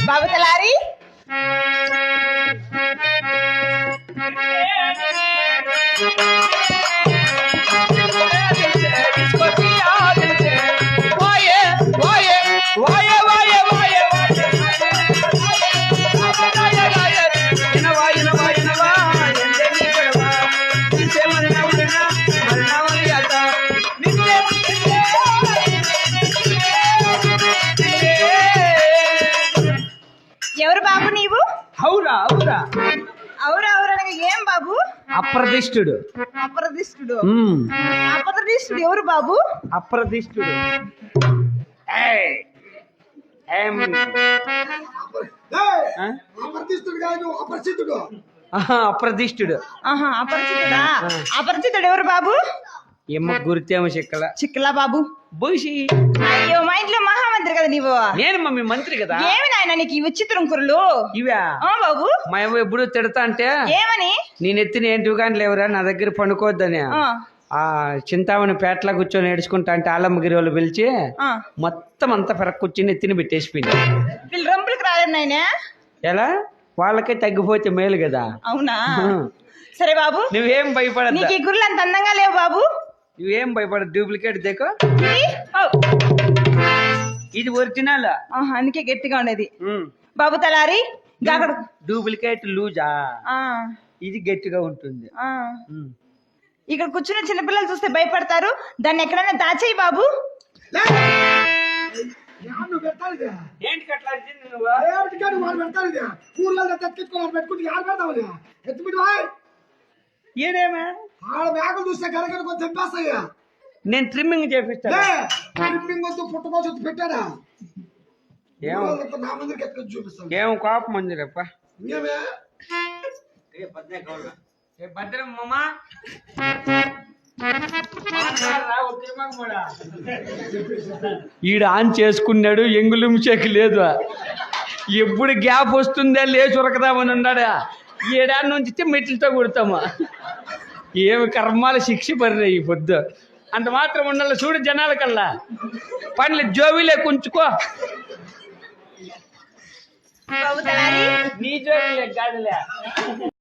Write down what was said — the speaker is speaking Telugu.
బాబు తలారి ఎవరు బాబు నీవు? అవురా అవురా అవురా అవురనగా ఏం బాబు? అప్రదిష్టుడు. అప్రదిష్టుడు? అప్రదిష్టుడు ఎవరు బాబు? అప్రదిష్టుడు అప్రదిష్టుడు. అపరిచితుడా? అపరిచితుడు ఎవరు బాబు? ఏమో గుర్తేమో చిక్కల చిక్కలా బాబు. బూసి. అయ్యో మా ఇంట్లో మహామంత్రి కదా నీవు. నేను మమ్మీ మంత్రి కదా. ఏమి నాయన నీకు ఈ విచిత్రం కుర్రలు ఇవా? బాబు మా అవ్వ ఎప్పుడు తిడతా అంటే ఏమని? నేను ఎత్తిన ఏంటివి కానీ లేవురా నా దగ్గర పండుకోవద్దని ఆ చింతామణి పేటలా కూర్చొని ఏడ్చుకుంటా అంటే ఆలమ్మగిరి వాళ్ళు పిలిచి మొత్తం అంతా పెరక్ కూర్చొని ఎత్తిని పెట్టేసిపోయింది. వీళ్ళు రంపులకి రాలేదు నాయన. ఎలా? వాళ్ళకే తగ్గిపోతే మేలు కదా. అవునా? సరే బాబు నువ్వేం భయపడదు. నీకు ఈ గుర్రెలు అంత అందంగా లేవు బాబు. నువ్వేం భయపడదు. డూప్లికేట్ దేకో. ఇది ఒరిజినల్. అందుకే గట్టిగా ఉండేది బాబు తలారి. డూప్లికేట్ లూజా? ఇది గట్టిగా ఉంటుంది. ఇక్కడ కూర్చున్న చిన్నపిల్లలు చూస్తే భయపడతారు. దాన్ని ఎక్కడైనా దాచేయి బాబు. నేను ట్రిమ్మింగ్ చేపిస్తాను. పెట్టాడా ఏం కోపం ఉంది రేప. భద్రం మామా ఈడ ఆన్ చేసుకున్నాడు. ఎంగులు మిషకి లేదు. ఎప్పుడు గ్యాప్ వస్తుందా లేచి ఉరకదామని ఉన్నాడా. ఏడా నుంచి మెట్లతో కొడతామా. ఏమి కర్మాల శిక్ష పడినాయి ఈ పొద్దు. అంత మాత్రం ఉండాలి చూడు జనాల కల్లా. పనులు జోబీలే కుంచుకో. నీ జోబీలే కాదులే.